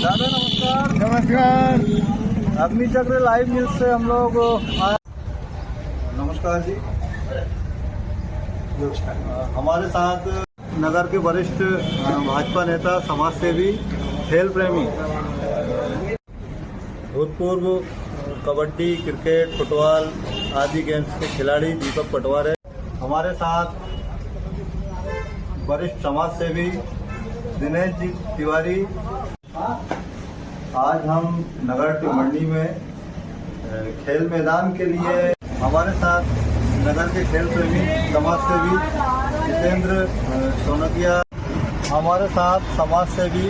दादा नमस्कार। नमस्कार। अग्निचक्र लाइव न्यूज से हम लोग नमस्कार जी। हमारे साथ नगर के वरिष्ठ भाजपा नेता, समाज सेवी, खेल प्रेमी, भूतपूर्व कबड्डी, क्रिकेट, फुटबॉल आदि गेम्स के खिलाड़ी दीपक पटवार है। हमारे साथ वरिष्ठ समाज सेवी दिनेश जी तिवारी। आज हम नगर टिमरनी में खेल मैदान के लिए हमारे साथ नगर के खेल प्रेमी समाज सेवी जितेंद्र सोनकिया, हमारे साथ समाज सेवी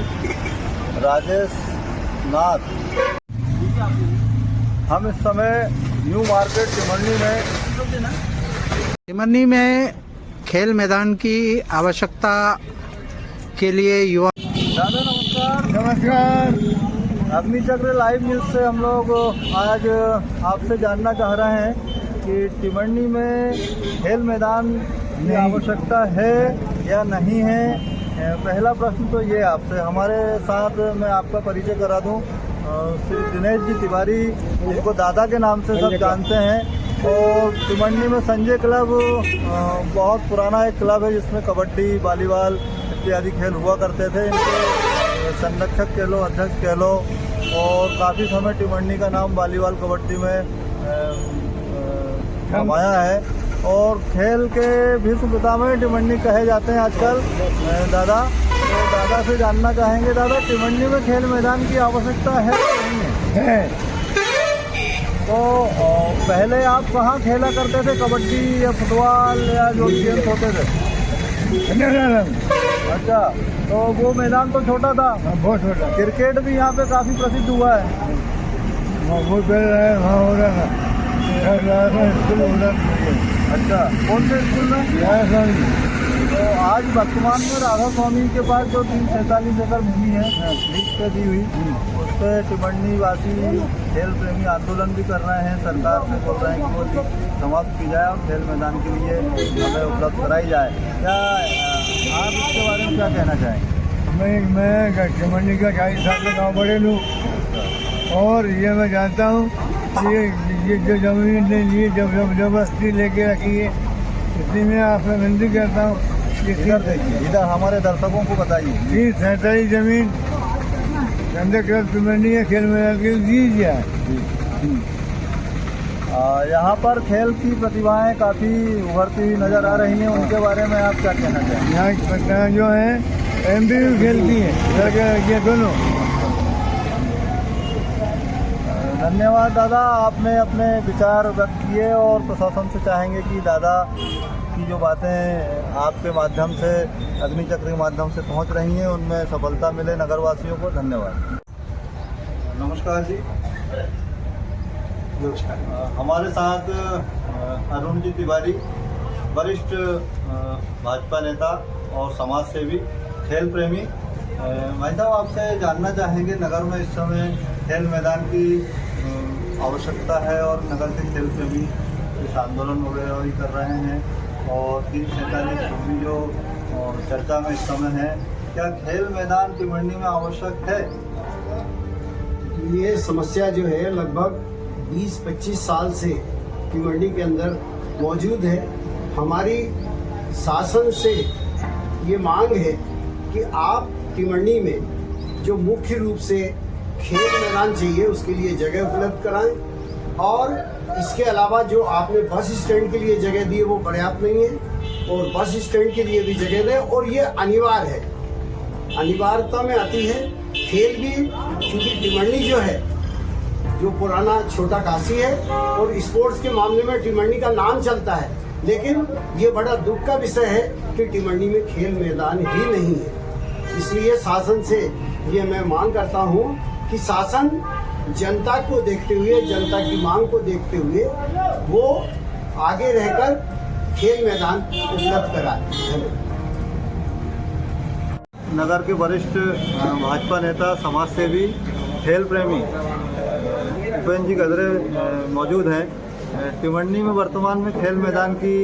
राजेश नाथ। हम इस समय न्यू मार्केट टिमरनी में खेल मैदान की आवश्यकता के लिए युवा। दादा नमस्कार। नमस्कार। अग्निचक्र लाइव न्यूज से हम लोग आज आपसे जानना चाह रहे हैं कि टिमरनी में खेल मैदान की आवश्यकता है या नहीं है। पहला प्रश्न तो ये आपसे, हमारे साथ मैं आपका परिचय करा दूं, श्री दिनेश जी तिवारी, जिनको दादा के नाम से सब जानते हैं। और टिमरनी में संजय क्लब बहुत पुराना एक क्लब है जिसमें कबड्डी, वॉलीबॉल इत्यादि खेल हुआ करते थे। इनके संरक्षक कह लो, अध्यक्ष कह लो, और काफ़ी समय टिमरनी का नाम वॉलीबॉल, कबड्डी में कमाया है। और खेल के विश्व पितामह टिमरनी कहे जाते हैं आजकल दादा। तो दादा से जानना चाहेंगे, दादा टिमरनी में खेल मैदान की आवश्यकता है या नहीं है? तो पहले आप कहाँ खेला करते थे, कबड्डी या फुटबॉल या जो गेम्स होते थे? अच्छा, तो वो मैदान तो छोटा था, बहुत छोटा। क्रिकेट भी यहाँ पे काफ़ी प्रसिद्ध हुआ है। वो वहाँ हो रहा था स्कूल हो रहा था। अच्छा, कौन से स्कूल में? तो आज वर्तमान में राधा स्वामी के पास जो 347 एकड़ भूमि है लीज पे दी हुई, उस पर टिमरनी वासी खेल प्रेमी आंदोलन भी कर रहे हैं। सरकार से बोल रहे हैं कि वो समाप्त की जाए और खेल मैदान के लिए हमें उपलब्ध कराई जाए। क्या आप इसके बारे में क्या कहना चाहेंगे? मैं टिमरनी का 40 साल का गाँव बड़े लूँ, और ये मैं जानता हूँ ये जो जमीन ने ली जबरदस्ती लेके रखी है, इसलिए मैं आपसे विनती करता हूँ कि इधर हमारे दर्शकों को बताइए। 347 जमीन संजय क्लब टिमरनी है, खेल मैदान के लिए दी जाए। यहाँ पर खेल की प्रतिभाएं काफ़ी उभरती हुई नज़र आ रही हैं, उनके बारे में आप क्या कहना चाहेंगे? यहाँ की प्रतिभाएं जो हैं एमपी भी खेलती हैं, लड़के दोनों। धन्यवाद दादा, आपने अपने विचार व्यक्त किए और प्रशासन से चाहेंगे कि दादा की जो बातें आपके माध्यम से, अग्निचक्र के माध्यम से पहुंच रही हैं, उनमें सफलता मिले नगरवासियों को। धन्यवाद। नमस्कार जी। हमारे साथ अरुण जी तिवारी, वरिष्ठ भाजपा नेता और समाज सेवी, खेल प्रेमी। भाई साहब, आपसे जानना चाहेंगे, नगर में इस समय खेल मैदान की आवश्यकता है और नगर के खेल प्रेमी इस आंदोलन वगैरह भी कर रहे हैं, और 347 भूमि जो चर्चा में इस समय है, क्या खेल मैदान टिमरनी में आवश्यक है? ये समस्या जो है लगभग 20-25 साल से टिमरनी के अंदर मौजूद है। हमारी शासन से ये मांग है कि आप टिमरनी में जो मुख्य रूप से खेल मैदान चाहिए उसके लिए जगह उपलब्ध कराएं, और इसके अलावा जो आपने बस स्टैंड के लिए जगह दी है वो पर्याप्त नहीं है, और बस स्टैंड के लिए भी जगह दें। और ये अनिवार्य है, अनिवार्यता में आती है खेल भी, क्योंकि टिमरनी जो है जो पुराना छोटा काशी है, और स्पोर्ट्स के मामले में टिमरनी का नाम चलता है, लेकिन ये बड़ा दुख का विषय है कि टिमरनी में खेल मैदान ही नहीं है। इसलिए शासन से ये मैं मांग करता हूँ कि शासन जनता को देखते हुए, जनता की मांग को देखते हुए वो आगे रहकर खेल मैदान उपलब्ध कराए। नगर के वरिष्ठ भाजपा नेता, समाज सेवी, खेल प्रेमी भूपेंद्र जी गदरे मौजूद हैं। टिमरनी में वर्तमान में खेल मैदान की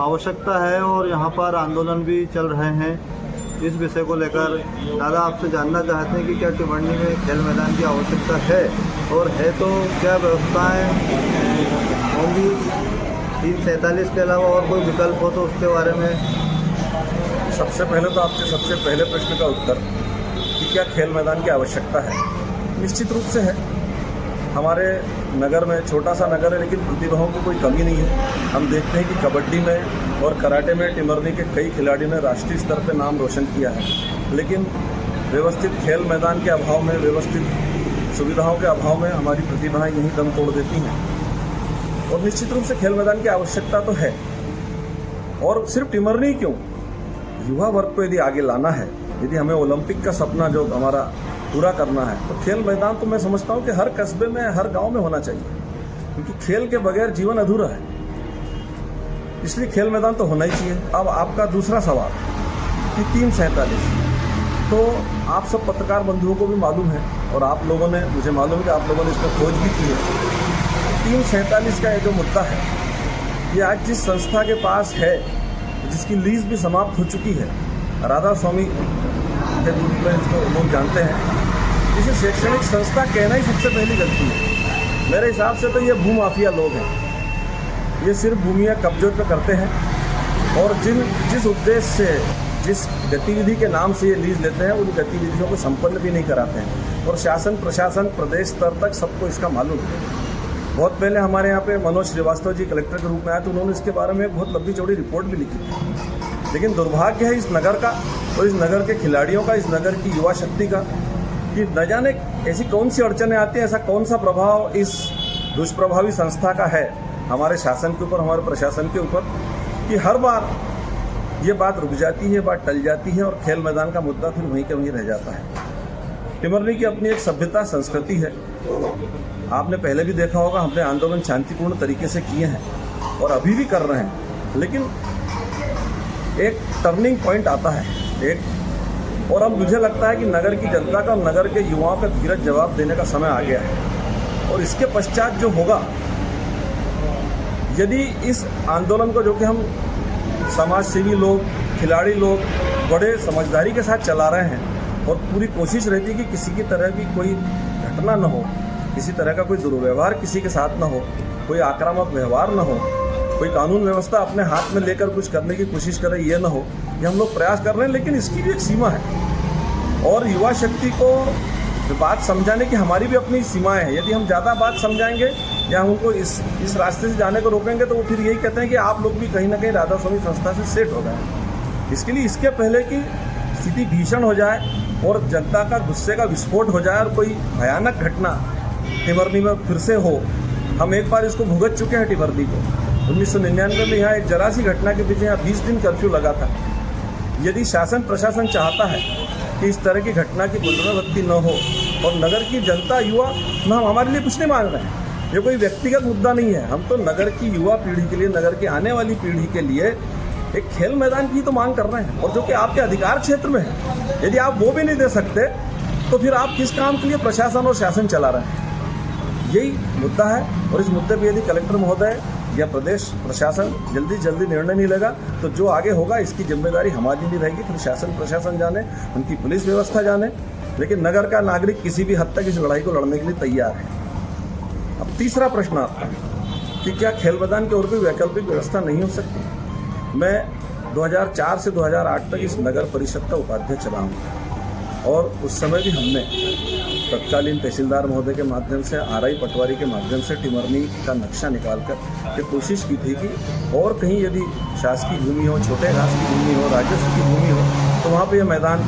आवश्यकता है और यहाँ पर आंदोलन भी चल रहे हैं। इस विषय को लेकर दादा आपसे जानना चाहते हैं कि क्या टिमरनी में खेल मैदान की आवश्यकता है, और है तो क्या व्यवस्थाएं होंगी 347 के अलावा और कोई विकल्प हो तो उसके बारे में। सबसे पहले तो आपके सबसे पहले प्रश्न का उत्तर कि क्या खेल मैदान की आवश्यकता है, निश्चित रूप से है। हमारे नगर में, छोटा सा नगर है लेकिन प्रतिभाओं की कोई कमी नहीं है। हम देखते हैं कि कबड्डी में और कराटे में टिमरनी के कई खिलाड़ियों ने राष्ट्रीय स्तर पर नाम रोशन किया है, लेकिन व्यवस्थित खेल मैदान के अभाव में, व्यवस्थित सुविधाओं के अभाव में हमारी प्रतिभाएं यहीं दम तोड़ देती हैं। और निश्चित रूप से खेल मैदान की आवश्यकता तो है, और सिर्फ टिमरनी क्यों, युवा वर्ग को यदि आगे लाना है, यदि हमें ओलंपिक का सपना जो हमारा पूरा करना है, तो खेल मैदान तो मैं समझता हूँ कि हर कस्बे में, हर गांव में होना चाहिए, क्योंकि खेल के बगैर जीवन अधूरा है। इसलिए खेल मैदान तो होना ही चाहिए। अब आपका दूसरा सवाल कि 347, तो आप सब पत्रकार बंधुओं को भी मालूम है, और आप लोगों ने, मुझे मालूम है कि आप लोगों ने इसमें खोज भी की है। 347 का ये जो मुद्दा है, ये आज जिस संस्था के पास है, जिसकी लीज भी समाप्त हो चुकी है, राधा स्वामी के रूप में इसको लोग जानते हैं, इसे शैक्षणिक संस्था कहना ही सबसे पहली गलती है। मेरे हिसाब से तो ये भूमाफिया लोग हैं, ये सिर्फ भूमियाँ कब्जे पे करते हैं, और जिस उद्देश्य से, जिस गतिविधि के नाम से ये लीज लेते हैं, उन गतिविधियों को संपन्न भी नहीं कराते हैं। और शासन प्रशासन प्रदेश स्तर तक सबको इसका मालूम है। बहुत पहले हमारे यहाँ पे मनोज श्रीवास्तव जी कलेक्टर के रूप में आए, तो उन्होंने इसके बारे में एक बहुत लंबी चौड़ी रिपोर्ट भी लिखी थी। लेकिन दुर्भाग्य है इस नगर का, और इस नगर के खिलाड़ियों का, इस नगर की युवा शक्ति का, कि न जाने ऐसी कौन सी अड़चनें आती हैं, ऐसा कौन सा प्रभाव इस दुष्प्रभावी संस्था का है हमारे शासन के ऊपर, हमारे प्रशासन के ऊपर, कि हर बार ये बात रुक जाती है, बात टल जाती है, और खेल मैदान का मुद्दा फिर वहीं के वहीं रह जाता है। टिमरनी की अपनी एक सभ्यता, संस्कृति है। आपने पहले भी देखा होगा, हमने आंदोलन शांतिपूर्ण तरीके से किए हैं और अभी भी कर रहे हैं, लेकिन एक टर्निंग पॉइंट आता है एक, और अब मुझे लगता है कि नगर की जनता का, नगर के युवाओं का धीरज जवाब देने का समय आ गया है। और इसके पश्चात जो होगा, यदि इस आंदोलन को, जो कि हम समाज सेवी लोग, खिलाड़ी लोग बड़े समझदारी के साथ चला रहे हैं, और पूरी कोशिश रहती है कि किसी की तरह की कोई घटना न हो, किसी तरह का कोई दुर्व्यवहार किसी के साथ न हो, कोई आक्रामक व्यवहार न हो, कोई कानून व्यवस्था अपने हाथ में लेकर कुछ करने की कोशिश करे, ये न हो, ये हम लोग प्रयास कर रहे हैं। लेकिन इसकी भी एक सीमा है, और युवा शक्ति को बात समझाने की हमारी भी अपनी सीमाएं हैं। यदि हम ज़्यादा बात समझाएंगे या हम उनको इस रास्ते से जाने को रोकेंगे, तो वो फिर यही कहते हैं कि आप लोग भी कहीं ना कहीं राधा स्वामी संस्था से सेट हो गए। इसके लिए इसके पहले कि स्थिति भीषण हो जाए और जनता का गुस्से का विस्फोट हो जाए और कोई भयानक घटना टिमरनी में फिर से हो, हम एक बार इसको भुगत चुके हैं टिमरनी को। 1999 में यहाँ एक जरा सी घटना के पीछे यहाँ 20 दिन कर्फ्यू लगा था। यदि शासन प्रशासन चाहता है कि इस तरह की घटना की पुनरावृत्ति न हो, और नगर की जनता, युवा, न हम हमारे लिए कुछ नहीं मांग रहे हैं, ये कोई व्यक्तिगत मुद्दा नहीं है, हम तो नगर की युवा पीढ़ी के लिए, नगर की आने वाली पीढ़ी के लिए एक खेल मैदान की तो मांग कर रहे हैं, और जो कि आपके अधिकार क्षेत्र में है। यदि आप वो भी नहीं दे सकते, तो फिर आप किस काम के लिए प्रशासन और शासन चला रहे हैं? यही मुद्दा है, और इस मुद्दे पर यदि कलेक्टर महोदय या प्रदेश प्रशासन जल्दी निर्णय नहीं लेगा, तो जो आगे होगा इसकी जिम्मेदारी हमारी नहीं रहेगी। फिर शासन प्रशासन जाने, उनकी पुलिस व्यवस्था जाने, लेकिन नगर का नागरिक किसी भी हद तक इस लड़ाई को लड़ने के लिए तैयार है। अब तीसरा प्रश्न आपका कि क्या खेल मैदान की और कोई वैकल्पिक व्यवस्था नहीं हो सकती? मैं 2004 से 2008 तक इस नगर परिषद का उपाध्यक्ष रहा हूँ, और उस समय भी हमने तत्कालीन तहसीलदार महोदय के माध्यम से, आरआई पटवारी के माध्यम से टिमरनी का नक्शा निकालकर ये कोशिश की थी कि और कहीं यदि शासकीय भूमि हो, छोटे घास की भूमि हो, राजस्व की भूमि हो, तो वहाँ पे ये मैदान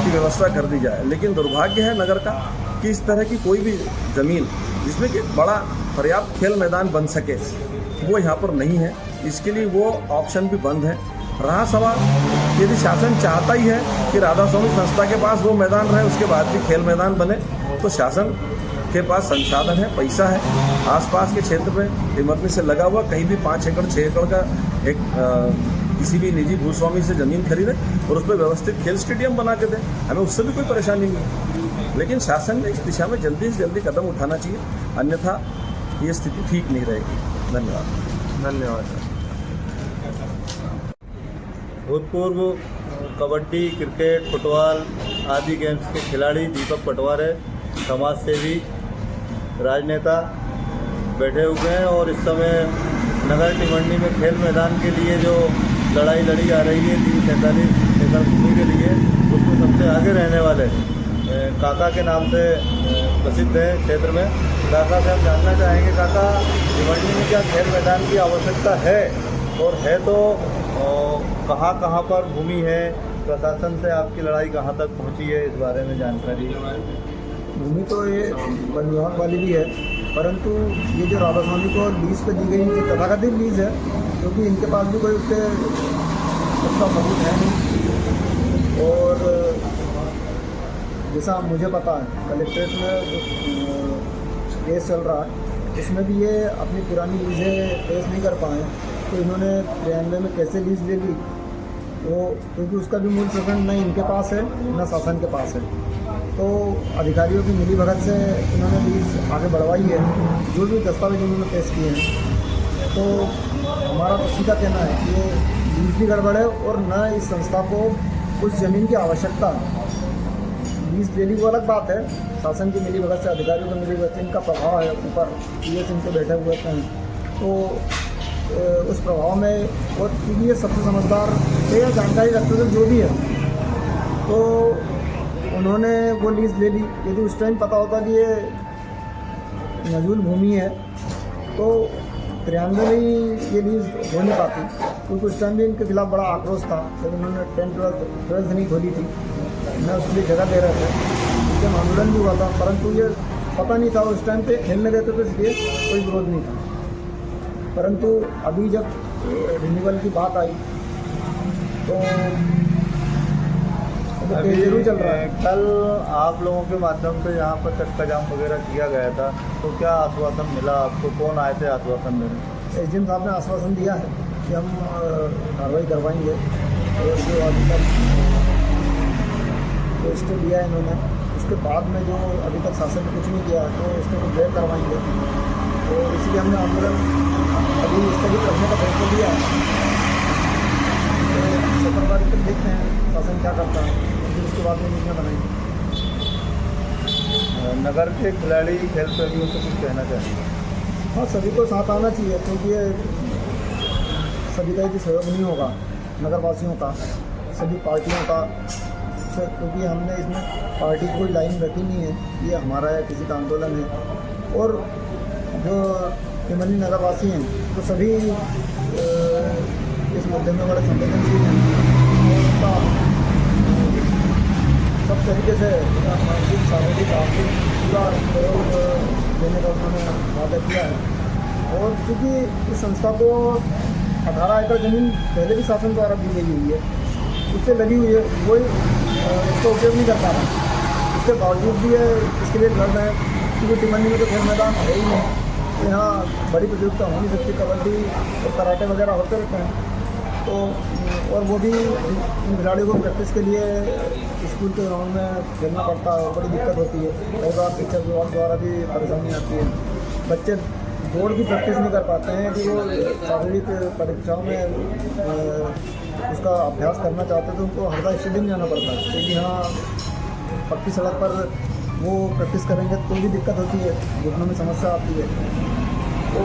की व्यवस्था कर दी जाए। लेकिन दुर्भाग्य है नगर का कि इस तरह की कोई भी ज़मीन जिसमें कि बड़ा पर्याप्त खेल मैदान बन सके, वो यहाँ पर नहीं है। इसके लिए वो ऑप्शन भी बंद है। रहा सवाल, यदि शासन चाहता ही है कि राधा स्वामी संस्था के पास वो मैदान रहे, उसके बाद भी खेल मैदान बने, तो शासन के पास संसाधन है, पैसा है। आसपास के क्षेत्र में टिमरनी से लगा हुआ कहीं भी 5 एकड़ 6 एकड़ का एक किसी भी निजी भूस्वामी से ज़मीन खरीदे और उस पर व्यवस्थित खेल स्टेडियम बना के दें, हमें उससे भी कोई परेशानी नहीं है। लेकिन शासन ने इस दिशा में जल्दी से जल्दी कदम उठाना चाहिए, अन्यथा ये स्थिति ठीक नहीं रहेगी। धन्यवाद। धन्यवाद। भूतपूर्व कबड्डी, क्रिकेट, फुटबॉल आदि गेम्स के खिलाड़ी दीपक पटवार है, समाज सेवी, राजनेता बैठे हुए हैं और इस समय नगर टिमरनी में खेल मैदान के लिए जो लड़ाई लड़ी जा रही है 347 एकड़ भूमि के लिए, उसमें सबसे आगे रहने वाले काका के नाम से प्रसिद्ध है क्षेत्र में। काका से हम जानना चाहेंगे, काका टिमरनी में क्या खेल मैदान की आवश्यकता है, और है तो कहाँ कहाँ पर भूमि है, प्रशासन से आपकी लड़ाई कहाँ तक पहुँची है, इस बारे में जानकारी। भूमि तो ये वन विभाग वाली भी है, परंतु ये जो राधा स्वामी को लीज पे दी गई थी, तथाकथित लीज है, क्योंकि इनके पास भी कोई उसके उसका सबूत है नहीं। और जैसा मुझे पता है, कलेक्ट्रेट में जो केस चल रहा है, इसमें भी ये अपनी पुरानी लीजें पेश नहीं कर पाए, तो इन्होंने 93 में कैसे लीज ले ली वो, क्योंकि उसका भी मूल प्रकरण न इनके पास है न शासन के पास है। तो अधिकारियों की मिलीभगत से इन्होंने लीज आगे बढ़वाई है, जो भी दस्तावेज उन्होंने पेश किए हैं। तो हमारा तो सीधा कहना है कि ये लीज भी गड़बड़ है और न इस संस्था को उस ज़मीन की आवश्यकता है। लीज ले ली वो अलग बात है, शासन की मिलीभगत से, अधिकारियों की मिलीभगत से इनका प्रभाव है ऊपर, पीएस इनके बैठे हुए हैं, तो उस प्रभाव में, और क्योंकि ये सबसे समझदार थे या जानकारी रखते थे जो भी है, तो उन्होंने वो लीज ले ली। यदि उस टाइम पता होता कि ये नजूल भूमि है तो 93 में ही ये लीज हो नहीं पाती, क्योंकि उस टाइम भी इनके खिलाफ बड़ा आक्रोश था, लेकिन उन्होंने 10-12 नहीं खोली थी, न उसके लिए जगह दे रहे थे, इससे आंदोलन भी हुआ था, परंतु ये पता नहीं था उस टाइम पे खेलने देते तो इसलिए कोई विरोध नहीं था। परंतु अभी जब रिन्यूअल की बात आई तो अभी जरूर चल रहा है। कल आप लोगों के माध्यम से यहाँ पर चक्का जाम वगैरह किया गया था, तो क्या आश्वासन मिला आपको, कौन आए थे आश्वासन देने? एसडीएम साहब ने आश्वासन दिया है कि हम कार्रवाई करवाएंगे, और जो अभी तक जो स्टे लिया है इन्होंने, उसके बाद में जो अभी तक शासन ने कुछ नहीं किया तो स्टे को ब्रेक करवाएंगे। तो इसलिए हमने आंदोलन अभी स्थगित रखने का फैसला लिया है। तो शुक्रवार तक देखते हैं शासन क्या करता है, फिर उसके बाद में नीतियाँ बनाएंगे। नगर के खिलाड़ी खेल प्रेमियों से कुछ कहना चाहेंगे? हाँ, सभी को साथ आना चाहिए, क्योंकि ये सभी का यदि सहयोग नहीं होगा, नगरवासियों का, सभी पार्टियों का, क्योंकि हमने इसमें पार्टी की कोई लाइन रखी नहीं है, ये हमारा है, किसी का आंदोलन है। और जो टिमरनी नगरवासी हैं तो सभी इस मुद्दे में बड़े संवेदनशील हैं, और उनका सब तरीके से मानसिक, शारीरिक, आर्थिक पूरा सहयोग देने का उन्होंने वादा किया है। और चूँकि इस संस्था को 18 एकड़ ज़मीन पहले भी शासन द्वारा दी गई हुई है, उससे लगी हुई है, कोई इसका उपयोग नहीं कर पा रहा। इसके बावजूद भी है इसके लिए लड़ रहे हैं, क्योंकि टिमरनी में तो खेल मैदान है ही नहीं, तो यहाँ बड़ी प्रतियोगिता हो नहीं सकती, कबड्डी और कराटे वगैरह होते रहते हैं। तो और वो भी इन खिलाड़ियों को प्रैक्टिस के लिए स्कूल के ग्राउंड में खेलना पड़ता है, बड़ी दिक्कत होती है। कई बार शिक्षा विभाग द्वारा भी परेशानी आती है, बच्चे दौड़ की प्रैक्टिस नहीं कर पाते हैं कि वो शारीरिक परीक्षाओं में उसका अभ्यास करना चाहते हैं, तो उनको हरदा स्टेडियम जाना पड़ता है, क्योंकि यहाँ पक्की सड़क पर वो प्रैक्टिस करेंगे तो भी दिक्कत होती है, घुटनों में समस्या आती है। तो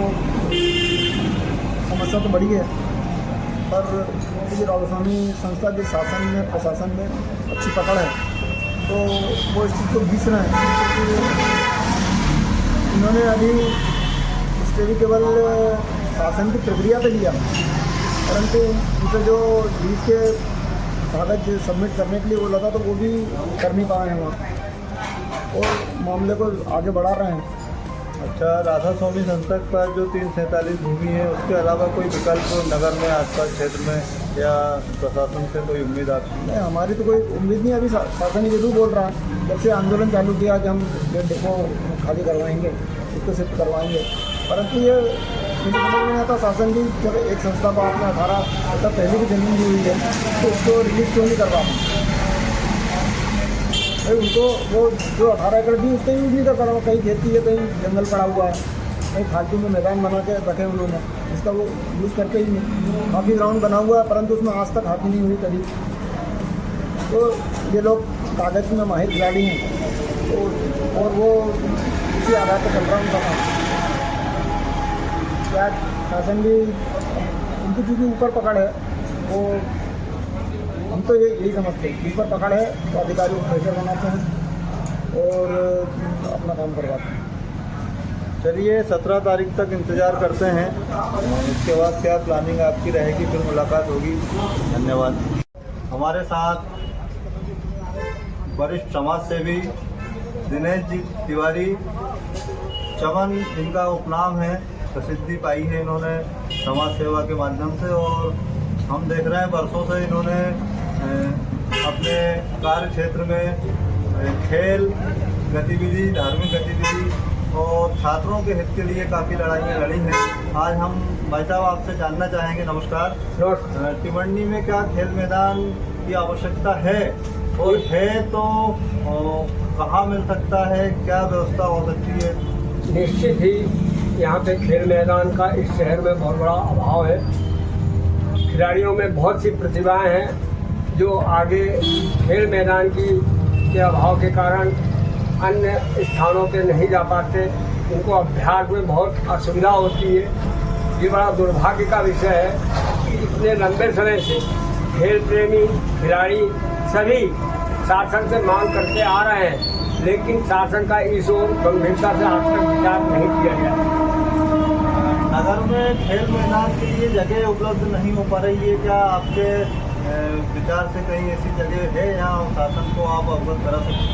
समस्या तो बड़ी है, पर क्योंकि राधा स्वामी संस्था के शासन में, प्रशासन में अच्छी पकड़ है, तो वो इस चीज़ को घिस रहे हैं। क्योंकि इन्होंने अभी स्टे भी केवल शासन की प्रक्रिया पे लिया, परंतु उनसे जो लीज के कागज सबमिट करने के लिए बोला था तो वो भी कर नहीं पाए हैं वहाँ, और मामले को आगे बढ़ा रहे हैं। अच्छा, राधा स्वामी संस्था पर जो 347 भूमि है, उसके अलावा कोई विकल्प नगर में, आसपास क्षेत्र में या प्रशासन से कोई उम्मीद आपकी? नहीं, हमारी तो कोई उम्मीद नहीं। अभी शासन ये जरूर बोल रहा है, जब से आंदोलन चालू किया कि हम डिपो खाली करवाएंगे, इसको शिफ्ट करवाएंगे, परंतु ये मुझे समझ में नहीं आता, शासन की जब एक संस्था को आपने 18 एकड़ पहले की जमीन दी हुई है तो उसको रिलीज क्यों नहीं करवा पाए? उनको वो जो 18 एकड़ दी उसका यूज़ नहीं कर पा रहा, कहीं खेती है, कहीं जंगल पड़ा हुआ है, कहीं फालतू में मैदान बना के रखे उन्होंने, इसका वो यूज़ करते ही नहीं। काफ़ी ग्राउंड बना हुआ है, परंतु उसमें आज तक हाथी नहीं हुई कभी। तो ये लोग कागज में माहिर खिलाड़ी हैं, तो और वो इसी आधार पर चल रहा उनका काम। क्या शासन भी उनकी चूँकि ऊपर पकड़ है, वो हम तो यही समझते हैं ऊपर पकड़ है तो अधिकारी को प्रेशर बनाते हैं और अपना काम करवाते हैं। चलिए 17 तारीख तक इंतज़ार करते हैं, इसके बाद क्या प्लानिंग आपकी रहेगी, फिर मुलाकात होगी। धन्यवाद। हमारे साथ वरिष्ठ समाज सेवी दिनेश जी तिवारी, चमन इनका उपनाम है, प्रसिद्धि पाई है इन्होंने समाज सेवा के माध्यम से, और हम देख रहे हैं वर्षों से इन्होंने अपने कार्य क्षेत्र में खेल गतिविधि, धार्मिक गतिविधि और छात्रों के हित के लिए काफ़ी लड़ाइयाँ लड़ी हैं। आज हम भाई साहब आपसे जानना चाहेंगे, नमस्कार, टिमरनी में क्या खेल मैदान की आवश्यकता है, और है तो कहाँ मिल सकता है, क्या व्यवस्था हो सकती है? निश्चित ही यहाँ पे खेल मैदान का इस शहर में बहुत बड़ा अभाव है। खिलाड़ियों में बहुत सी प्रतिभाएं हैं जो आगे खेल मैदान के अभाव के कारण अन्य स्थानों पे नहीं जा पाते, उनको अभ्यास में बहुत असुविधा होती है। ये बड़ा दुर्भाग्य का विषय है कि इतने लंबे समय से खेल प्रेमी खिलाड़ी सभी शासन से मांग करते आ रहे हैं, लेकिन शासन का इस ओर गंभीरता से आज तक विचार नहीं किया गया। नगर में खेल मैदान के लिए जगह उपलब्ध नहीं हो पा रही है, क्या आपके विचार से कहीं ऐसी जगह है यहाँ शासन को आप अवगत करा सकते हैं?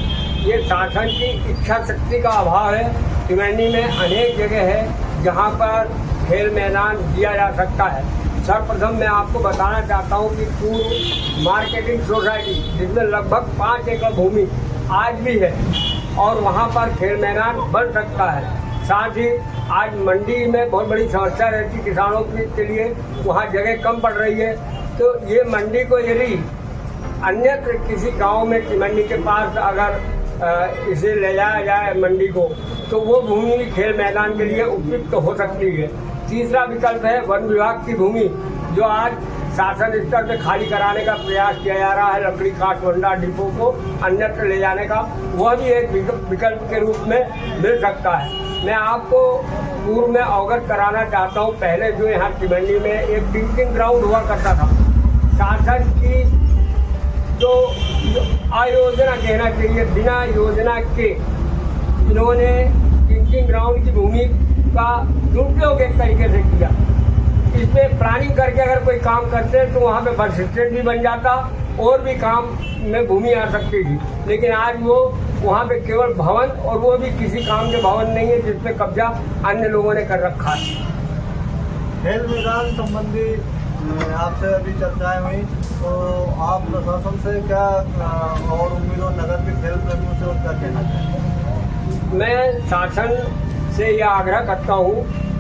ये शासन की इच्छा शक्ति का अभाव है। टिमरनी में अनेक जगह है जहाँ पर खेल मैदान दिया जा सकता है। सर्वप्रथम मैं आपको बताना चाहता हूँ कि पूर्व मार्केटिंग सोसाइटी, जिसमें लगभग 5 एकड़ भूमि आज भी है, और वहाँ पर खेल मैदान बन सकता है। साथ ही आज मंडी में बहुत बड़ी समस्या रहती किसानों के लिए, वहाँ जगह कम पड़ रही है, तो ये मंडी को यदि अन्यत्र किसी गांव में टिमरनी के पास अगर इसे ले जाया जाए मंडी को, तो वो भूमि भी खेल मैदान के लिए उपयुक्त हो सकती है। तीसरा विकल्प है वन विभाग की भूमि, जो आज शासन स्तर पर खाली कराने का प्रयास किया जा रहा है, लकड़ी काठ भंडार डिपो को अन्यत्र ले जाने का, वह भी एक विकल्प के रूप में मिल सकता है। मैं आपको पूर्व में अवगत कराना चाहता हूँ, पहले जो यहाँ टिमरनी में एक ड्रिंकिंग ग्राउंड हुआ करता था, शासन की जो आयोजना कहना चाहिए, बिना योजना के इन्होंने ड्रिंकिंग ग्राउंड की भूमि का दुरुपयोग एक तरीके से किया। इस पर प्लानिंग करके अगर कोई काम करते तो वहाँ पे बस स्टैंड भी बन जाता और भी काम में भूमि आ सकती थी, लेकिन आज वो वहाँ पे केवल भवन, और वो भी किसी काम के भवन नहीं है जिस पे कब्जा अन्य लोगों ने कर रखा है। खेल मैदान संबंधी आपसे अभी चर्चाएं हुई, तो आप प्रशासन से क्या और उम्मीदों नगर के खेल प्रेमियों से और क्या कहना चाहेंगे? मैं शासन से यह आग्रह करता हूँ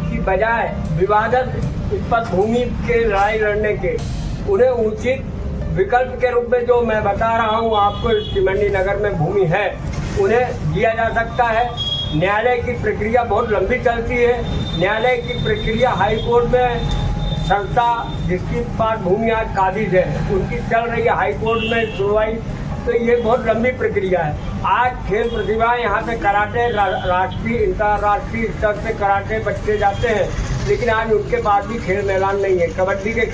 कि बजाय विवादित इस पर भूमि के लड़ाई लड़ने के, उन्हें उचित विकल्प के रूप में जो मैं बता रहा हूँ आपको, टिमरनी नगर में भूमि है, उन्हें दिया जा सकता है। न्यायालय की प्रक्रिया बहुत लंबी चलती है। न्यायालय की प्रक्रिया हाई कोर्ट में संस्था जिसकी पास भूमि आज काबिज है, उनकी चल रही है हाई कोर्ट में सुनवाई, तो ये बहुत लंबी प्रक्रिया है। आज खेल प्रतिभाएं यहाँ पे कराटे राष्ट्रीय अंतर्राष्ट्रीय स्तर पे कराटे बच्चे जाते हैं, लेकिन आज उनके पास भी खेल मैदान नहीं है। कबड्डी के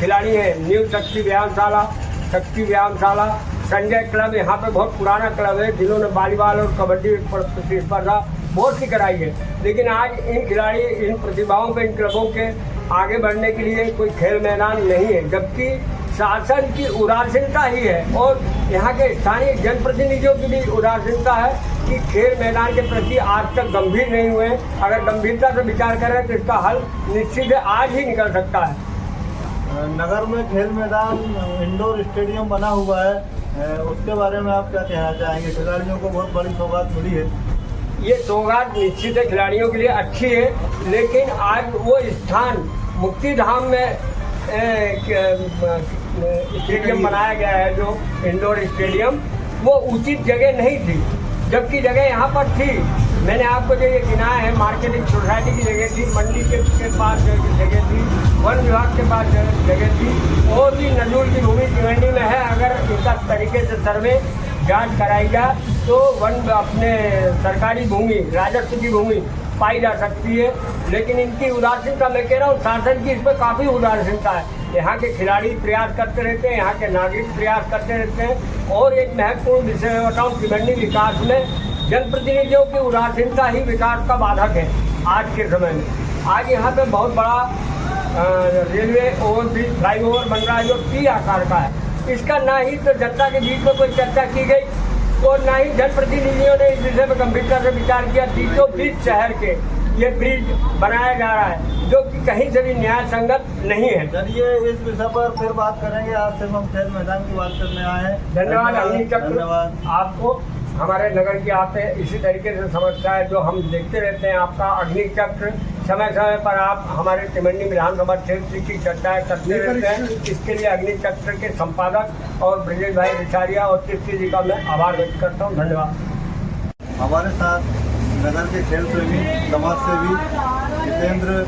खिलाड़ी हैं, न्यू शक्ति व्यायामशाला, संजय क्लब यहाँ पे बहुत पुराना क्लब है, जिन्होंने वॉलीबॉल और कबड्डी प्रतिस्पर्धा बहुत सी कराई है, लेकिन आज इन खिलाड़ी, इन प्रतिभाओं पे, इन क्लबों के आगे बढ़ने के लिए कोई खेल मैदान नहीं है, जबकि शासन की उदासीनता ही है और यहाँ के स्थानीय जनप्रतिनिधियों की भी उदासीनता है कि खेल मैदान के प्रति आज तक गंभीर नहीं हुए। अगर गंभीरता से विचार करें तो इसका हल निश्चित है आज ही निकल सकता है। नगर में खेल मैदान इंडोर स्टेडियम बना हुआ है, उसके बारे में आप क्या कहना चाहेंगे? खिलाड़ियों को बहुत बड़ी सौगात मिली है। ये सौगात निश्चित है खिलाड़ियों के लिए अच्छी है, लेकिन आज वो स्थान मुक्तिधाम में स्टेडियम बनाया गया है, जो इंडोर स्टेडियम, वो उचित जगह नहीं थी, जबकि जगह यहाँ पर थी। मैंने आपको जो ये गिनाया है, मार्केटिंग सोसाइटी की जगह थी, मंडी के पास जगह थी, वन विभाग के पास जगह थी, और भी नजूल की भूमि भिवंडी में है। अगर इसका तरीके से सर्वे जांच कराई जाए तो अपने सरकारी भूमि, राजस्व की भूमि पाई जा सकती है। लेकिन इनकी उदासीनता, मैं कह रहा हूँ शासन की इस पर काफ़ी उदासीनता है। यहाँ के खिलाड़ी प्रयास करते रहते हैं, यहाँ के नागरिक प्रयास करते रहते हैं। और एक महत्वपूर्ण विषय मैं बताऊँ, भिवंडी विकास में जनप्रतिनिधियों की उदासीनता ही विकास का बाधक है आज के समय में। आज यहाँ पे बहुत बड़ा रेलवे ओवरब्रिज, फ्लाईओवर बन रहा है जो टी आकार का है। इसका ना ही तो जनता के बीच में कोई चर्चा की गई और ना ही जनप्रतिनिधियों ने इस विषय पर गंभीरता से विचार किया। बीचों बीच शहर के ये ब्रिज बनाया जा रहा है जो कि कहीं से भी न्याय संगत नहीं है। चलिए इस विषय पर फिर बात करेंगे। आज सिर्फ हम खेल मैदान की बात करने आए हैं। धन्यवाद अग्नि चक्र, धन्यवाद आपको। हमारे नगर की आप इसी तरीके से समस्याएं जो हम देखते रहते हैं, आपका अग्नि चक्र समय समय पर आप हमारे टिमंडी विधानसभा क्षेत्र की चर्चाएं करते रहते हैं। इसके लिए अग्नि चक्र के संपादक और ब्रजेश भाई रिचारिया और तिर्की जी का मैं आभार व्यक्त करता हूँ। धन्यवाद। हमारे साथ नगर के खेल प्रेमी, समाज सेवी जितेंद्र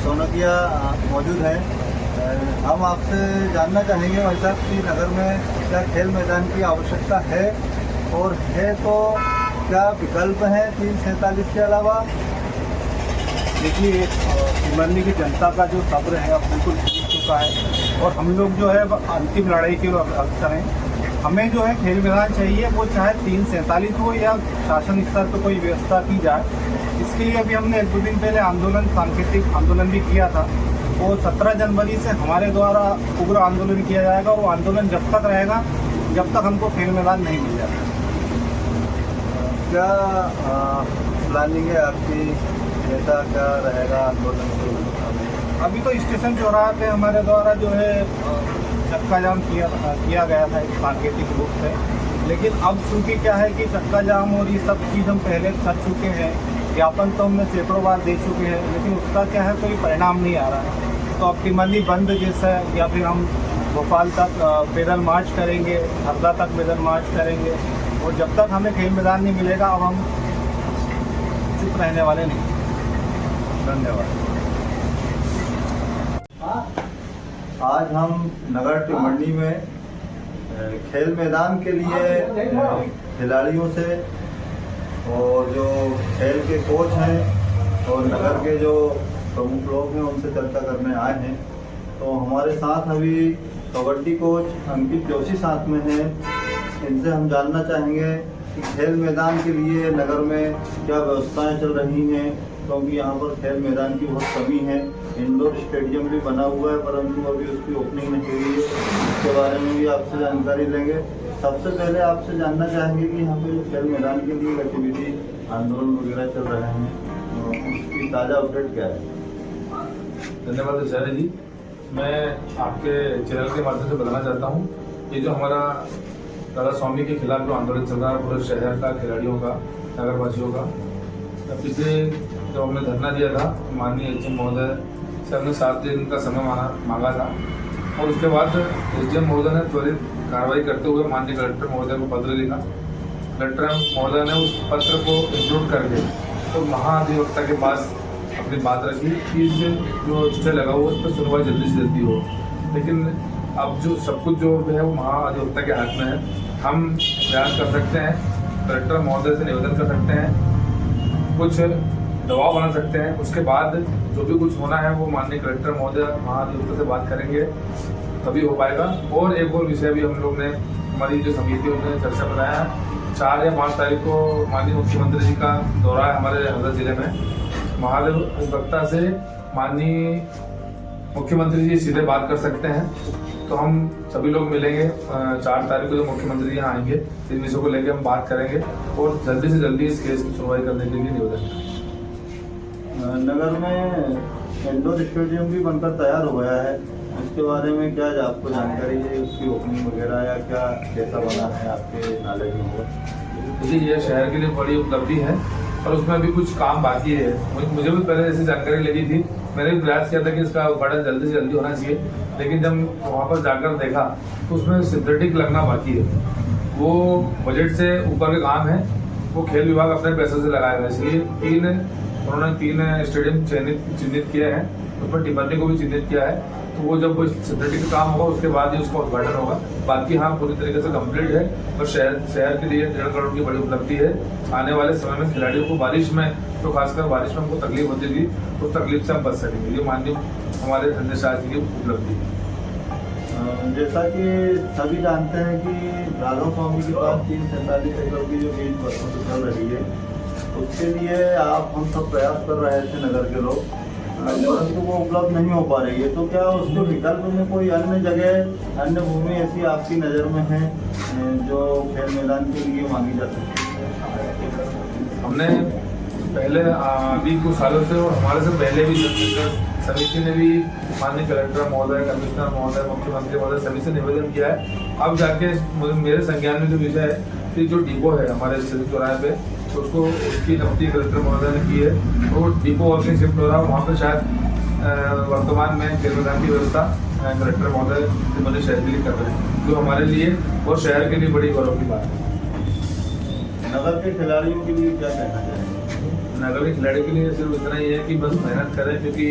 सोनकिया मौजूद हैं। हम आपसे जानना चाहेंगे भाई साहब कि नगर में क्या खेल मैदान की आवश्यकता है, और है तो क्या विकल्प हैं 347 के अलावा? देखिए, भिवंडी की जनता का जो सब्र है अब बिल्कुल टूट चुका है और हम लोग जो है अंतिम लड़ाई के अवसर हैं। हमें जो है खेल मैदान चाहिए, वो चाहे 347 हो या शासन स्तर पर कोई व्यवस्था की जाए। इसके लिए अभी हमने 1-2 दिन पहले सांकेतिक आंदोलन भी किया था। वो 17 जनवरी से हमारे द्वारा उग्र आंदोलन किया जाएगा। वो आंदोलन जब तक रहेगा जब तक हमको खेल मैदान नहीं मिल जाता। क्या प्लानिंग है आपकी, कैसा क्या रहेगा आंदोलन के? अभी तो स्टेशन चौराहे पे हमारे द्वारा जो है चक्का जाम किया गया था एक सांकेतिक रूप से, लेकिन अब चूँकि क्या है कि चक्का जाम और ये सब चीज़ हम पहले कर चुके हैं, ज्ञापन तो हमने सैकड़ों बार दे चुके हैं, लेकिन उसका क्या है कोई परिणाम नहीं आ रहा है। तो अब टिमंडी बंद जैसा है, या फिर हम भोपाल तक पैदल मार्च करेंगे, हरदा तक पैदल मार्च करेंगे, और जब तक हमें खेल मैदान नहीं मिलेगा अब हम चुप रहने वाले नहीं। धन्यवाद। आज हम नगर टिमंडी में खेल मैदान के लिए खिलाड़ियों से और जो खेल के कोच हैं और नगर के जो प्रमुख लोग हैं उनसे चर्चा करने आए हैं। तो हमारे साथ अभी कबड्डी कोच अंकित जोशी साथ में हैं। इनसे हम जानना चाहेंगे कि खेल मैदान के लिए नगर में क्या व्यवस्थाएं चल रही हैं, क्योंकि यहाँ पर खेल मैदान की बहुत कमी है। इंडोर स्टेडियम भी बना हुआ है परंतु अभी उसकी ओपनिंग नहीं हुई है। इसके बारे में भी आपसे जानकारी लेंगे। सबसे पहले आपसे जानना चाहेंगे कि यहाँ पे खेल मैदान के लिए गतिविधि, आंदोलन वगैरह चल रहे हैं, उसकी ताज़ा अपडेट क्या है? धन्यवाद आचार्य जी। मैं आपके चैनल के माध्यम से बताना चाहता हूँ, ये जो हमारा राधा स्वामी के खिलाफ जो आंदोलन चल रहा है पूरे शहर का, खिलाड़ियों का, नगरवासियों का, पिछले जब हमने धरना दिया था माननीय एसडीएम महोदय से हमने 7 दिन का समय मांगा था, और उसके बाद एसडीएम महोदय ने त्वरित कार्रवाई करते हुए माननीय कलेक्टर महोदय को पत्र लिखा। कलेक्टर महोदय ने उस पत्र को इंक्लूड करके तो महाधिवक्ता के पास अपनी बात रखी कि जो स्टे लगा हुआ उस पर सुनवाई जल्दी से जल्दी हो। लेकिन अब जो सब कुछ जो है वो महाधिवक्ता के हाथ में है। हम प्रयास कर सकते हैं, कलेक्टर महोदय से निवेदन कर सकते हैं, कुछ दबाव बना सकते हैं, उसके बाद जो भी कुछ होना है वो माननीय कलेक्टर महोदय महाधिवक्ता से बात करेंगे तभी हो पाएगा। और एक और विषय भी हम लोग ने, हमारी जो समिति उन्होंने चर्चा बनाया है, 4 या 5 तारीख को माननीय मुख्यमंत्री जी का दौरा है हमारे हरदा जिले में। महाधिवक्ता से माननीय मुख्यमंत्री जी सीधे बात कर सकते हैं, तो हम सभी लोग मिलेंगे 4 तारीख को जो मुख्यमंत्री जी यहाँ आएंगे, इन विषयों को लेकर हम बात करेंगे और जल्दी से जल्दी इस केस की सुनवाई करने के लिए निवेदन करेंगे। नगर में इंडोर स्टेडियम भी बनकर तैयार हो गया है, इसके बारे में क्या आपको जानकारी है? उसकी ओपनिंग वगैरह या क्या कैसा बना है आपके नॉलेज में? देखिए, यह शहर के लिए बड़ी उपलब्धि है और उसमें अभी कुछ काम बाकी है। मुझे भी पहले ऐसी जानकारी लगी थी, मैंने भी प्रयास किया था कि इसका उद्घाटन जल्दी से जल्दी होना चाहिए, लेकिन जब वहाँ पर जाकर देखा तो उसमें सिंथेटिक लगना बाकी है। वो बजट से ऊपर के काम है, वो खेल विभाग अपने पैसे से लगाएगा। इसलिए उन्होंने 3 स्टेडियम चिन्हित किए हैं, उसमें टिमरनी को भी चिन्हित किया है। तो वो जब सिक्योरिटी का काम होगा उसके बाद ही उसका उद्घाटन होगा। बाकी हाँ, पूरी तरीके से कंप्लीट है और शहर के लिए 1.5 करोड़ की बड़ी उपलब्धि है। आने वाले समय में खिलाड़ियों को बारिश में, तो खासकर बारिश में उनको तकलीफ होती थी, उस तकलीफ से हम बच सकेंगे। ये माननीय हमारे संजय शाह जी की उपलब्धि है। जैसा कि सभी जानते हैं कि राधा स्वामी के पास 347 एकड़ की जो लीज वर्षों से चल रही है, उसके लिए हम सब प्रयास कर रहे थे नगर के लोग, परंतु वो उपलब्ध नहीं हो पा रही है। तो क्या उसके विकल्प में कोई अन्य जगह, अन्य भूमि ऐसी आपकी नज़र में है जो खेल मैदान के लिए मांगी जा सकती है? हमने पहले अभी कुछ सालों से और हमारे से पहले भी समिति ने भी माननीय कलेक्टर महोदय, कमिश्नर महोदय, मुख्यमंत्री महोदय सभी से निवेदन किया है। अब जाके मेरे संज्ञान में जो विषय है कि जो डिपो है हमारे स्थित चौराहे पे, उसको उसकी नियुक्ति कलेक्टर महोदय ने की है। तो डिपो वर्किंग शिफ्ट हो रहा है, वहाँ पे शायद वर्तमान में खेल मैदान की व्यवस्था कलेक्टर महोदय मनीष शहरी कर रहे हैं, जो हमारे लिए और शहर के लिए बड़ी गौरव की बात है। नगर के खिलाड़ियों के लिए क्या कहना चाहिए? नगर के खिलाड़ी के लिए सिर्फ इतना ही है कि बस मेहनत करें, क्योंकि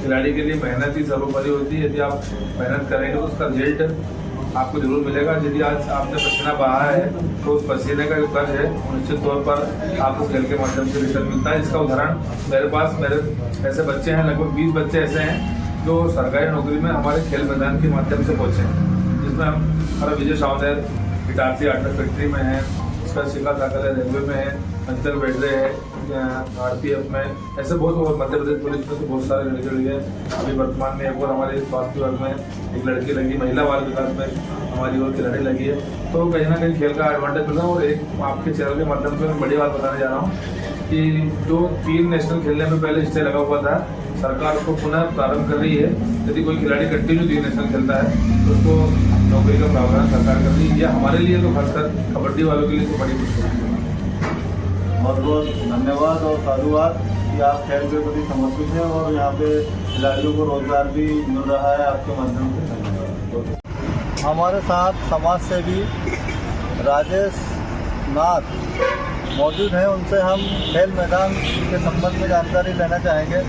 खिलाड़ी के लिए मेहनत ही सर्वोपरि होती है। यदि आप मेहनत करेंगे तो उसका रिजल्ट आपको जरूर मिलेगा। यदि आज आपने पसीना बहा है तो उस पसीने का जो कर्ज है निश्चित तौर पर आपको खेल के माध्यम से रिटर्न मिलता है। इसका उदाहरण मेरे ऐसे बच्चे हैं, लगभग 20 बच्चे ऐसे हैं जो सरकारी नौकरी में हमारे खेल मैदान के माध्यम से पहुँचे हैं, जिसमें हमारा विजय सावंत इटारसी आर्ट फैक्ट्री में है, उसका शिखा साकल रेलवे में है, अंचल बेडरे है RPF में, ऐसे बहुत, और मध्य प्रदेश पुलिस में तो बहुत सारे लड़के लगे हैं। अभी वर्तमान में एक और हमारे स्वास्थ्य विभाग में एक लड़की लगी, महिला बाल विकास में हमारी और खिलाड़ी लगी है। तो कहीं ना कहीं खेल का एडवांटेज मिला। और एक आपके चैनल के माध्यम से मैं बड़ी बात बताने जा रहा हूँ कि जो 3 नेशनल खेलने में पहले स्टे लगा हुआ था, सरकार उसको पुनः प्रारंभ कर रही है। यदि कोई खिलाड़ी कंटिन्यू 3 नेशनल खेलता है तो उसको नौकरी का प्रावधान सरकार कर रही है। यह हमारे लिए तो खासकर कबड्डी वालों के लिए तो बड़ी खुशी है। बहुत बहुत धन्यवाद और साधुवाद कि आप खेल के प्रति समर्पित हैं और यहाँ पे खिलाड़ियों को रोजगार भी मिल रहा है आपके माध्यम से। धन्यवाद। हमारे साथ समाज सेवी राजेश नाथ मौजूद हैं, उनसे हम खेल मैदान के संबंध में जानकारी लेना चाहेंगे।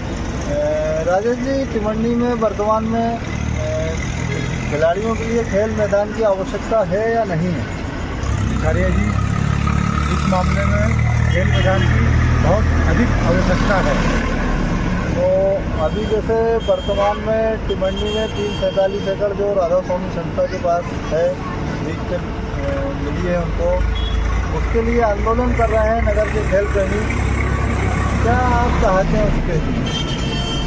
राजेश जी, टिमरनी में वर्तमान में खिलाड़ियों के लिए खेल मैदान की आवश्यकता है या नहीं है? खरिया जी, इस मामले में खेल मैदान की बहुत अधिक आवश्यकता है। तो अभी जैसे वर्तमान में टिमरनी में 347 एकड़ जो राधा स्वामी संस्था के पास है, लीज के मिली है उनको, उसके लिए आंदोलन कर रहे हैं नगर के खेल प्रेमी। क्या आप चाहते हैं उसके लिए?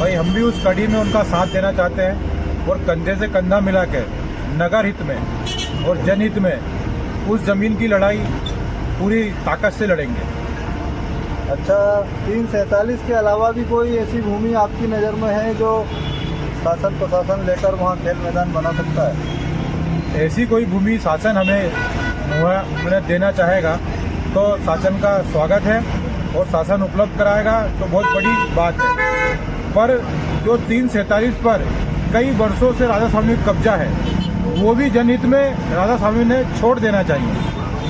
भाई, हम भी उस कड़ी में उनका साथ देना चाहते हैं और कंधे से कंधा मिलाकर नगर हित में और जनहित में उस ज़मीन की लड़ाई पूरी ताकत से लड़ेंगे। अच्छा, 347 के अलावा भी कोई ऐसी भूमि आपकी नज़र में है जो शासन प्रशासन लेकर वहाँ खेल मैदान बना सकता है? ऐसी कोई भूमि शासन हमें देना चाहेगा तो शासन का स्वागत है और शासन उपलब्ध कराएगा तो बहुत बड़ी बात है। पर जो 347 पर कई वर्षों से राधा स्वामी का कब्जा है, वो भी जनहित में राधा स्वामी ने छोड़ देना चाहिए।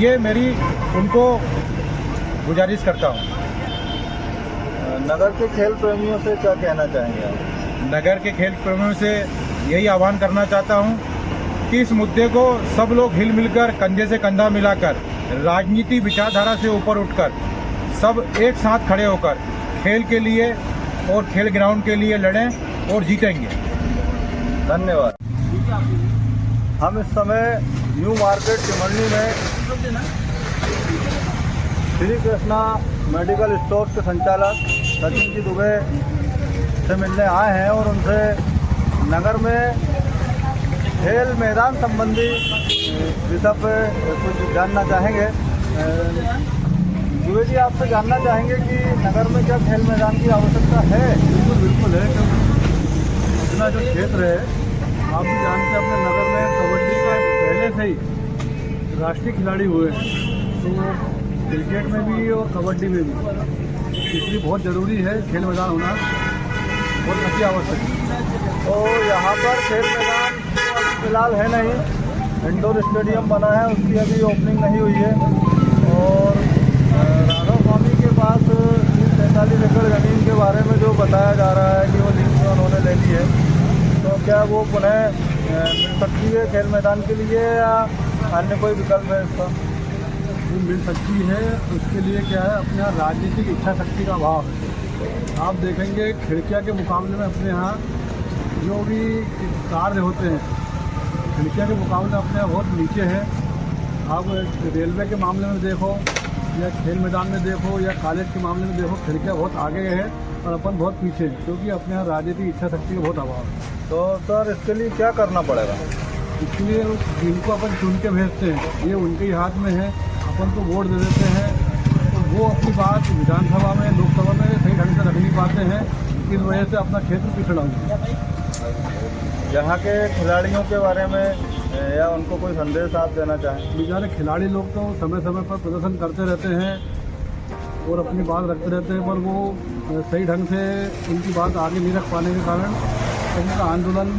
ये मेरी उनको गुजारिश करता हूँ। नगर के खेल प्रेमियों से क्या कहना चाहेंगे आप? नगर के खेल प्रेमियों से यही आह्वान करना चाहता हूँ कि इस मुद्दे को सब लोग हिल मिलकर, कंधे से कंधा मिलाकर, राजनीति विचारधारा से ऊपर उठकर सब एक साथ खड़े होकर खेल के लिए और खेल ग्राउंड के लिए लड़ें और जीतेंगे। धन्यवाद। हम इस समय न्यू मार्केट टिमरनी में श्री कृष्णा मेडिकल स्टोर के संचालक सचिन जी दुबे से मिलने आए हैं और उनसे नगर में खेल मैदान संबंधी विषय पे कुछ जानना चाहेंगे। दुबे जी, आपसे जानना चाहेंगे कि नगर में क्या खेल मैदान की आवश्यकता है? बिल्कुल है, क्योंकि अपना जो क्षेत्र है, आप भी जानते हैं, अपने नगर में कबड्डी का पहले से ही राष्ट्रीय खिलाड़ी हुए हैं, तो क्रिकेट में भी और कबड्डी में भी, इसलिए बहुत ज़रूरी है खेल मैदान होना, बहुत अति आवश्यक है। तो यहाँ पर खेल मैदान फिलहाल है नहीं, इंडोर स्टेडियम बना है, उसकी अभी ओपनिंग नहीं हुई है। और उन्हें मिल सकती है खेल मैदान के लिए या अन्य कोई विकल्प है इसका? वो मिल सकती है, उसके लिए क्या है, अपने यहाँ राजनीतिक इच्छा शक्ति का अभाव है। आप देखेंगे खिड़कियाँ के मुकाबले में अपने यहाँ जो भी कार्य होते हैं खिड़कियाँ के मुकाबले अपने यहाँ बहुत नीचे है। आप रेलवे के मामले में देखो या खेल मैदान में देखो या कॉलेज के मामले में देखो, खिड़कियाँ बहुत आगे है और अपन बहुत पीछे हैं, क्योंकि अपने यहाँ राजनीतिक इच्छा शक्ति का बहुत अभाव है। तो सर इसके लिए क्या करना पड़ेगा? इसलिए जिनको अपन चुन के भेजते हैं ये उनके ही हाथ में है, अपन को वोट दे देते हैं तो वो अपनी बात विधानसभा में लोकसभा में सही ढंग से रख नहीं पाते हैं, इस वजह से अपना क्षेत्र पिछड़ा हुआ है। यहाँ के खिलाड़ियों के बारे में या उनको कोई संदेश आप देना चाहें? बेचारे खिलाड़ी लोग तो समय समय पर प्रदर्शन करते रहते हैं और अपनी बात रखते रहते हैं, पर वो सही ढंग से उनकी बात आगे नहीं रख पाने के कारण उनका आंदोलन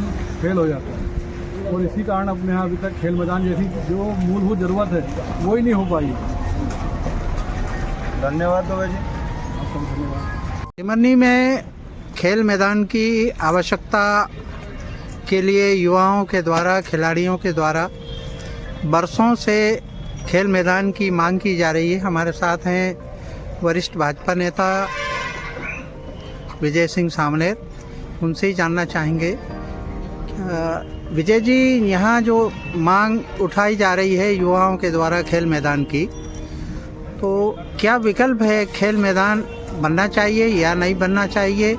फेल हो जाता है और इसी कारण अपने यहाँ अभी तक खेल मैदान जैसी जो मूलभूत ज़रूरत है वो ही नहीं हो पाई। धन्यवाद दुबे जी। धन्यवाद। टिमरनी में खेल मैदान की आवश्यकता के लिए युवाओं के द्वारा, खिलाड़ियों के द्वारा बरसों से खेल मैदान की मांग की जा रही है। हमारे साथ हैं वरिष्ठ भाजपा नेता विजय सिंह सामनेर, उनसे ही जानना चाहेंगे। विजय जी, यहाँ जो मांग उठाई जा रही है युवाओं के द्वारा खेल मैदान की, तो क्या विकल्प है? खेल मैदान बनना चाहिए या नहीं बनना चाहिए?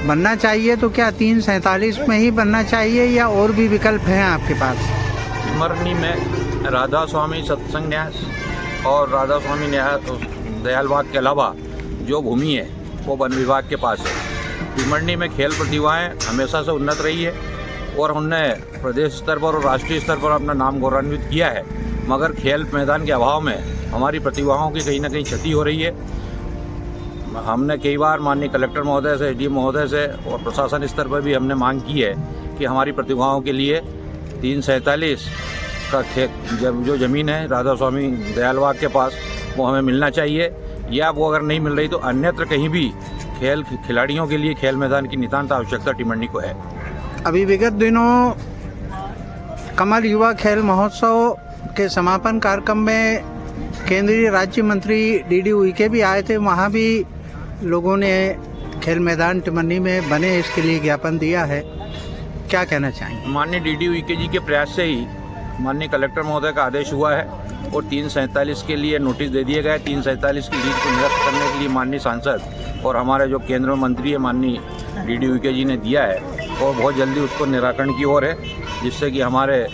बनना चाहिए तो क्या 347 में ही बनना चाहिए या और भी विकल्प हैं आपके पास? टिमरनी में राधा स्वामी सत्संग न्यास और राधा स्वामी दयाल बाग के अलावा जो भूमि है वो वन विभाग के पास है। टिमरनी में खेल प्रतिभाएं हमेशा से उन्नत रही है और उनने प्रदेश स्तर पर और राष्ट्रीय स्तर पर अपना नाम गौरवान्वित किया है, मगर खेल मैदान के अभाव में हमारी प्रतिभाओं की कहीं ना कहीं क्षति हो रही है। हमने कई बार माननीय कलेक्टर महोदय से, एसडीएम महोदय से और प्रशासन स्तर पर भी हमने मांग की है कि हमारी प्रतिभाओं के लिए 347 का जो ज़मीन है राधा स्वामी दयाल बाग के पास वो हमें मिलना चाहिए, या वो अगर नहीं मिल रही तो अन्यत्र कहीं भी खिलाड़ियों के लिए खेल मैदान की नितांत आवश्यकता टिमरनी को है। अभी विगत दिनों कमल युवा खेल महोत्सव के समापन कार्यक्रम में केंद्रीय राज्य मंत्री डीडी उइके भी आए थे। वहाँ भी लोगों ने खेल मैदान टिमरनी में बने इसके लिए ज्ञापन दिया है, क्या कहना चाहेंगे? माननीय डीडी उइके जी के प्रयास से ही माननीय कलेक्टर महोदय का आदेश हुआ है और 347 के लिए नोटिस दे दिए गए। 347 की लीज को निरस्त करने के लिए माननीय सांसद और हमारे जो केंद्रीय मंत्री है माननीय डीडी उइके जी ने दिया है और बहुत जल्दी उसको निराकरण की ओर है, जिससे कि हमारे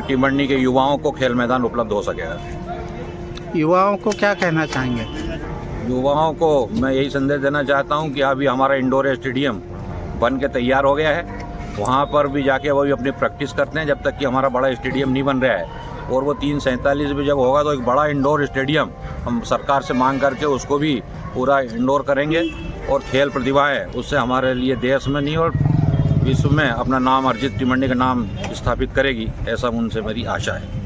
टिमरनी के युवाओं को खेल मैदान उपलब्ध हो सकेगा। युवाओं को क्या कहना चाहेंगे? युवाओं को मैं यही संदेश देना चाहता हूं कि अभी हमारा इंडोर स्टेडियम बन के तैयार हो गया है, वहां पर भी जाके वो भी अपनी प्रैक्टिस करते हैं जब तक कि हमारा बड़ा स्टेडियम नहीं बन रहा है। और वो 347 भी जब होगा तो एक बड़ा इंडोर स्टेडियम हम सरकार से मांग करके उसको भी पूरा इंडोर करेंगे और खेल प्रतिभाएँ उससे हमारे लिए देश में नहीं और विश्व में अपना नाम अर्जित टिमरनी का नाम स्थापित करेगी, ऐसा उनसे मेरी आशा है।